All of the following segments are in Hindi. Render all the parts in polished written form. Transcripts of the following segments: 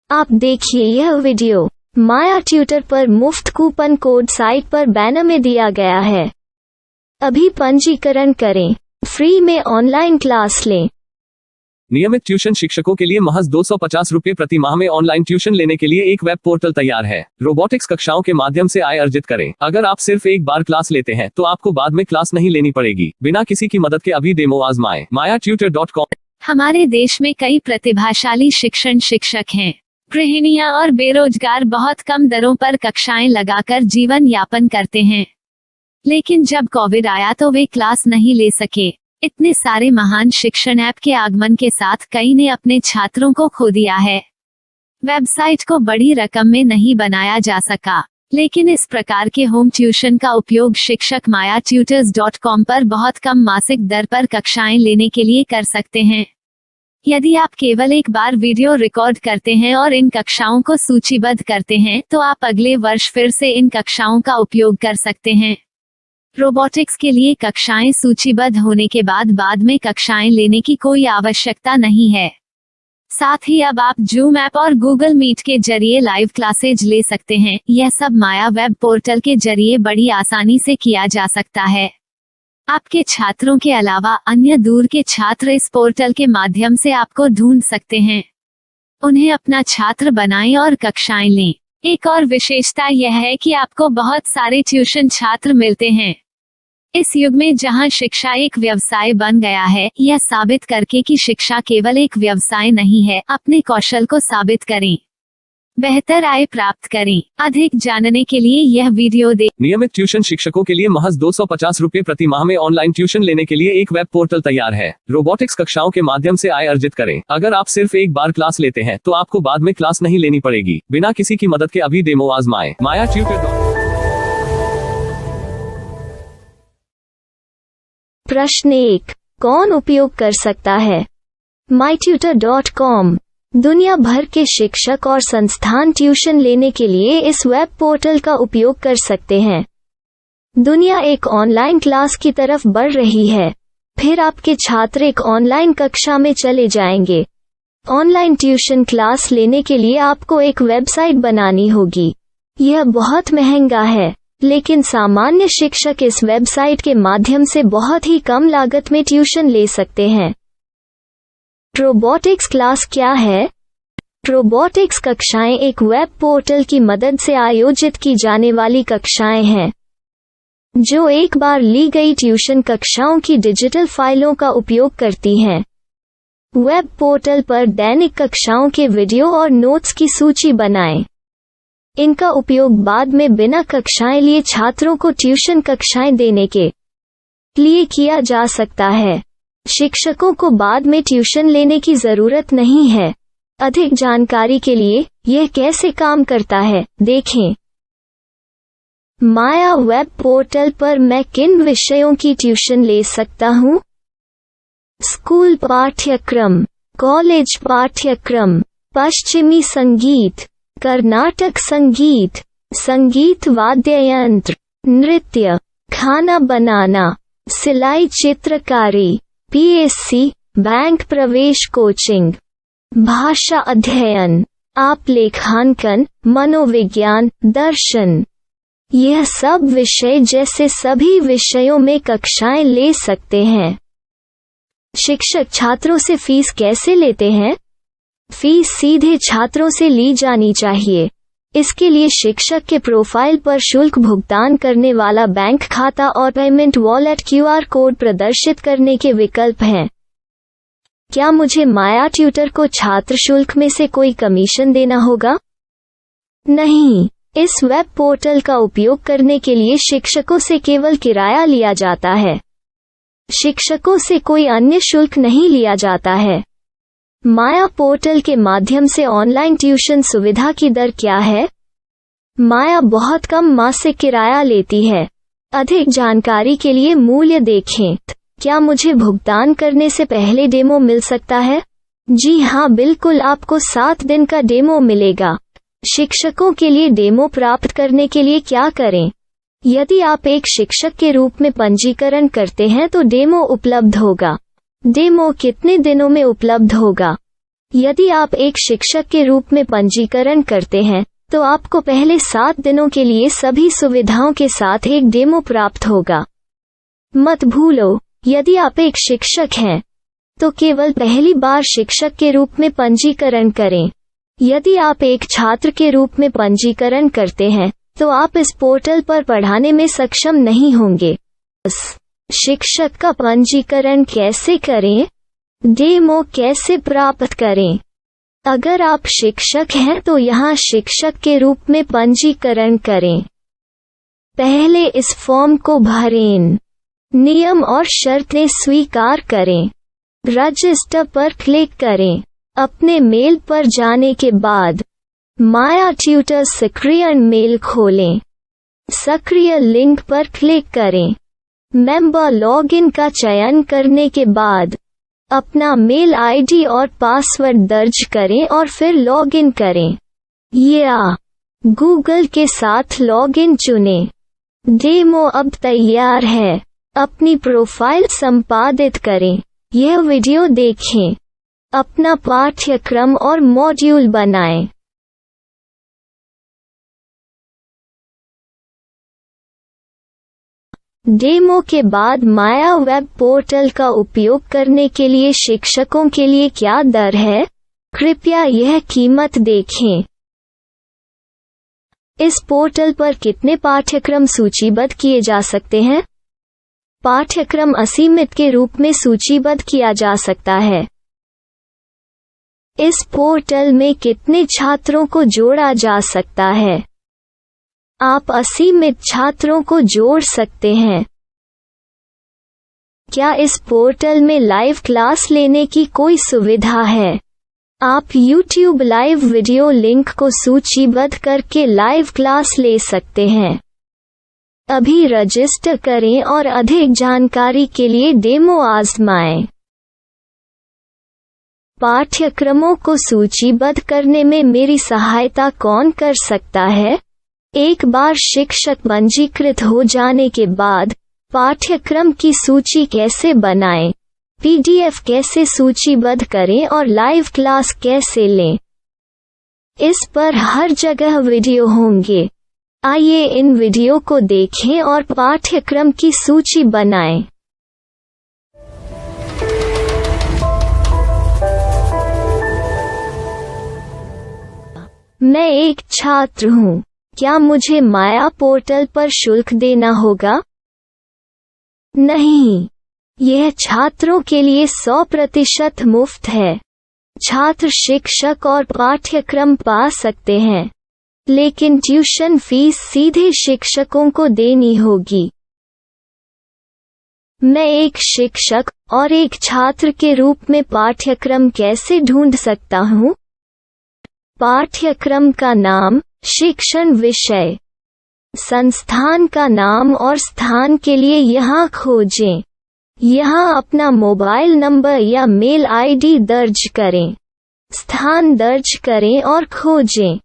आप देखिए यह वीडियो माया ट्यूटर पर मुफ्त कूपन कोड साइट पर बैनर में दिया गया है। अभी पंजीकरण करें, फ्री में ऑनलाइन क्लास लें। नियमित ट्यूशन शिक्षकों के लिए महज 250 रुपये प्रति माह में ऑनलाइन ट्यूशन लेने के लिए एक वेब पोर्टल तैयार है। रोबोटिक्स कक्षाओं के माध्यम से आय अर्जित करें। अगर आप सिर्फ एक बार क्लास लेते हैं तो आपको बाद में क्लास नहीं लेनी पड़ेगी। बिना किसी की मदद के अभी डेमो आजमाएं। mayatutor.com। हमारे देश में कई प्रतिभाशाली शिक्षक हैं। गृहिणियां और बेरोजगार बहुत कम दरों पर कक्षाएं लगाकर जीवन यापन करते हैं, लेकिन जब कोविड आया तो वे क्लास नहीं ले सके। इतने सारे महान शिक्षण ऐप के आगमन के साथ कई ने अपने छात्रों को खो दिया है। वेबसाइट को बड़ी रकम में नहीं बनाया जा सका, लेकिन इस प्रकार के होम ट्यूशन का उपयोग शिक्षक mayatutors.com पर बहुत कम मासिक दर पर कक्षाएं लेने के लिए कर सकते हैं। यदि आप केवल एक बार वीडियो रिकॉर्ड करते हैं और इन कक्षाओं को सूचीबद्ध करते हैं तो आप अगले वर्ष फिर से इन कक्षाओं का उपयोग कर सकते हैं। रोबोटिक्स के लिए कक्षाएं सूचीबद्ध होने के बाद में कक्षाएं लेने की कोई आवश्यकता नहीं है। साथ ही अब आप जूम ऐप और गूगल मीट के जरिए लाइव क्लासेज ले सकते हैं। यह सब माया वेब पोर्टल के जरिए बड़ी आसानी से किया जा सकता है। आपके छात्रों के अलावा अन्य दूर के छात्र इस पोर्टल के माध्यम से आपको ढूंढ सकते हैं। उन्हें अपना छात्र बनाएं और कक्षाएं लें। एक और विशेषता यह है कि आपको बहुत सारे ट्यूशन छात्र मिलते हैं। इस युग में जहां शिक्षा एक व्यवसाय बन गया है, यह साबित करके कि शिक्षा केवल एक व्यवसाय नहीं है, अपने कौशल को साबित करें, बेहतर आय प्राप्त करें। अधिक जानने के लिए यह वीडियो देखें। नियमित ट्यूशन शिक्षकों के लिए महज 250 रुपये प्रति माह में ऑनलाइन ट्यूशन लेने के लिए एक वेब पोर्टल तैयार है। रोबोटिक्स कक्षाओं के माध्यम से आय अर्जित करें। अगर आप सिर्फ एक बार क्लास लेते हैं तो आपको बाद में क्लास नहीं लेनी पड़ेगी। बिना किसी की मदद के अभी डेमो आजमाएं। mayatutor.com। प्रश्न 1, कौन उपयोग कर सकता है? mytutor.com दुनिया भर के शिक्षक और संस्थान ट्यूशन लेने के लिए इस वेब पोर्टल का उपयोग कर सकते हैं। दुनिया एक ऑनलाइन क्लास की तरफ बढ़ रही है। फिर आपके छात्र एक ऑनलाइन कक्षा में चले जाएंगे। ऑनलाइन ट्यूशन क्लास लेने के लिए आपको एक वेबसाइट बनानी होगी। यह बहुत महंगा है, लेकिन सामान्य शिक्षक इस वेबसाइट के माध्यम से बहुत ही कम लागत में ट्यूशन ले सकते हैं। रोबोटिक्स क्लास क्या है? रोबोटिक्स कक्षाएं एक वेब पोर्टल की मदद से आयोजित की जाने वाली कक्षाएं हैं, जो एक बार ली गई ट्यूशन कक्षाओं की डिजिटल फाइलों का उपयोग करती हैं। वेब पोर्टल पर दैनिक कक्षाओं के वीडियो और नोट्स की सूची बनाएं। इनका उपयोग बाद में बिना कक्षाएं लिए छात्रों को ट्यूशन कक्षाएं देने के लिए किया जा सकता है। शिक्षकों को बाद में ट्यूशन लेने की जरूरत नहीं है। अधिक जानकारी के लिए यह कैसे काम करता है, देखें। माया वेब पोर्टल पर मैं किन विषयों की ट्यूशन ले सकता हूँ? स्कूल पाठ्यक्रम, कॉलेज पाठ्यक्रम, पश्चिमी संगीत, कर्नाटक संगीत, संगीत वाद्य यंत्र, नृत्य, खाना बनाना, सिलाई चित्रकारी, पीएससी, बैंक प्रवेश कोचिंग, भाषा अध्ययन, आप लेखांकन, मनोविज्ञान, दर्शन। यह सब विषय जैसे सभी विषयों में कक्षाएं ले सकते हैं। शिक्षक छात्रों से फीस कैसे लेते हैं? फीस सीधे छात्रों से ली जानी चाहिए। इसके लिए शिक्षक के प्रोफाइल पर शुल्क भुगतान करने वाला बैंक खाता और पेमेंट वॉलेट क्यूआर कोड प्रदर्शित करने के विकल्प हैं। क्या मुझे माया ट्यूटर को छात्र शुल्क में से कोई कमीशन देना होगा? नहीं, इस वेब पोर्टल का उपयोग करने के लिए शिक्षकों से केवल किराया लिया जाता है। शिक्षकों से कोई अन्य शुल्क नहीं लिया जाता है। माया पोर्टल के माध्यम से ऑनलाइन ट्यूशन सुविधा की दर क्या है? माया बहुत कम मासिक किराया लेती है। अधिक जानकारी के लिए मूल्य देखें। क्या मुझे भुगतान करने से पहले डेमो मिल सकता है? जी हाँ, बिल्कुल, आपको 7 दिन का डेमो मिलेगा। शिक्षकों के लिए डेमो प्राप्त करने के लिए क्या करें? यदि आप एक शिक्षक के रूप में पंजीकरण करते हैं तो डेमो उपलब्ध होगा। डेमो कितने दिनों में उपलब्ध होगा? यदि आप एक शिक्षक के रूप में पंजीकरण करते हैं तो आपको पहले 7 दिनों के लिए सभी सुविधाओं के साथ एक डेमो प्राप्त होगा। मत भूलो, यदि आप एक शिक्षक हैं तो केवल पहली बार शिक्षक के रूप में पंजीकरण करें। यदि आप एक छात्र के रूप में पंजीकरण करते हैं तो आप इस पोर्टल पर पढ़ाने में सक्षम नहीं होंगे। शिक्षक का पंजीकरण कैसे करें? डेमो कैसे प्राप्त करें? अगर आप शिक्षक हैं तो यहाँ शिक्षक के रूप में पंजीकरण करें। पहले इस फॉर्म को भरें। नियम और शर्तें स्वीकार करें। रजिस्टर पर क्लिक करें। अपने मेल पर जाने के बाद माया ट्यूटर सक्रिय मेल खोलें। सक्रिय लिंक पर क्लिक करें। मेंबर लॉगिन का चयन करने के बाद अपना मेल आईडी और पासवर्ड दर्ज करें और फिर लॉगिन करें या गूगल के साथ लॉगिन चुनें। डेमो अब तैयार है। अपनी प्रोफाइल संपादित करें। यह वीडियो देखें। अपना पाठ्यक्रम और मॉड्यूल बनाएं। डेमो के बाद माया वेब पोर्टल का उपयोग करने के लिए शिक्षकों के लिए क्या दर है? कृपया यह कीमत देखें। इस पोर्टल पर कितने पाठ्यक्रम सूचीबद्ध किए जा सकते हैं? पाठ्यक्रम असीमित के रूप में सूचीबद्ध किया जा सकता है। इस पोर्टल में कितने छात्रों को जोड़ा जा सकता है? आप असीमित छात्रों को जोड़ सकते हैं। क्या इस पोर्टल में लाइव क्लास लेने की कोई सुविधा है? आप YouTube लाइव वीडियो लिंक को सूचीबद्ध करके लाइव क्लास ले सकते हैं। अभी रजिस्टर करें और अधिक जानकारी के लिए डेमो आजमाएं। पाठ्यक्रमों को सूचीबद्ध करने में मेरी सहायता कौन कर सकता है? एक बार शिक्षक पंजीकृत हो जाने के बाद पाठ्यक्रम की सूची कैसे बनाएं, PDF कैसे सूचीबद्ध करें और लाइव क्लास कैसे लें, इस पर हर जगह वीडियो होंगे। आइए इन वीडियो को देखें और पाठ्यक्रम की सूची बनाएं। मैं एक छात्र हूँ। क्या मुझे माया पोर्टल पर शुल्क देना होगा? नहीं, यह छात्रों के लिए 100% मुफ्त है। छात्र शिक्षक और पाठ्यक्रम पा सकते हैं, लेकिन ट्यूशन फीस सीधे शिक्षकों को देनी होगी। मैं एक शिक्षक और एक छात्र के रूप में पाठ्यक्रम कैसे ढूंढ सकता हूँ? पाठ्यक्रम का नाम, शिक्षण विषय, संस्थान का नाम और स्थान के लिए यहाँ खोजें। यहाँ अपना मोबाइल नंबर या मेल आईडी दर्ज करें। स्थान दर्ज करें और खोजें।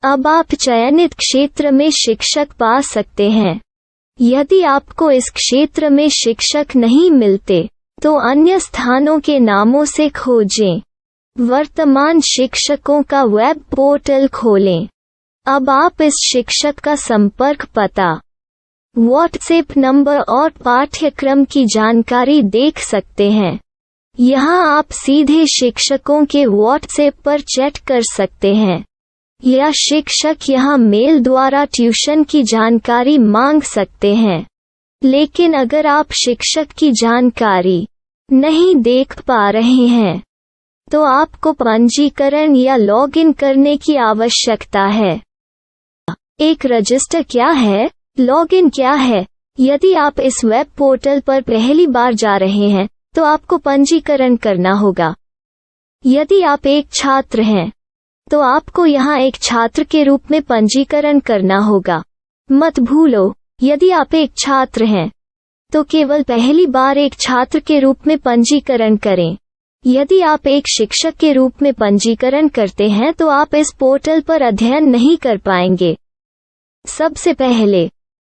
अब आप चयनित क्षेत्र में शिक्षक पा सकते हैं। यदि आपको इस क्षेत्र में शिक्षक नहीं मिलते तो अन्य स्थानों के नामों से खोजें। वर्तमान शिक्षकों का वेब पोर्टल खोलें। अब आप इस शिक्षक का संपर्क पता, व्हाट्सएप नंबर और पाठ्यक्रम की जानकारी देख सकते हैं। यहाँ आप सीधे शिक्षकों के व्हाट्सएप पर चैट कर सकते हैं या शिक्षक यहाँ मेल द्वारा ट्यूशन की जानकारी मांग सकते हैं। लेकिन अगर आप शिक्षक की जानकारी नहीं देख पा रहे हैं तो आपको पंजीकरण या लॉगिन करने की आवश्यकता है। एक रजिस्टर क्या है? लॉगिन क्या है? यदि आप इस वेब पोर्टल पर पहली बार जा रहे हैं तो आपको पंजीकरण करना होगा। यदि आप एक छात्र हैं तो आपको यहाँ एक छात्र के रूप में पंजीकरण करना होगा। मत भूलो, यदि आप एक छात्र हैं तो केवल पहली बार एक छात्र के रूप में पंजीकरण करें। यदि आप एक शिक्षक के रूप में पंजीकरण करते हैं तो आप इस पोर्टल पर अध्ययन नहीं कर पाएंगे। सबसे पहले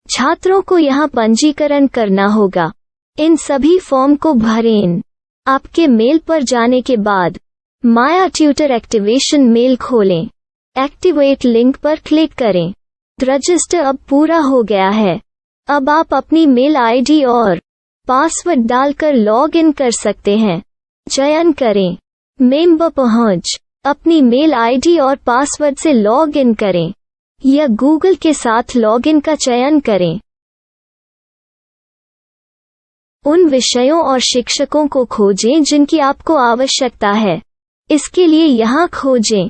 छात्रों को यहाँ पंजीकरण करना होगा। इन सभी फॉर्म को भरें। आपके मेल पर जाने के बाद माया ट्यूटर एक्टिवेशन मेल खोलें। एक्टिवेट लिंक पर क्लिक करें। रजिस्टर अब पूरा हो गया है। अब आप अपनी मेल आईडी और पासवर्ड डालकर लॉग इन कर सकते हैं। चयन करें मेंबर पहुंच। अपनी मेल आईडी और पासवर्ड से लॉग इन करें या गूगल के साथ लॉग इन का चयन करें। उन विषयों और शिक्षकों को खोजें जिनकी आपको आवश्यकता है। इसके लिए यहाँ खोजें।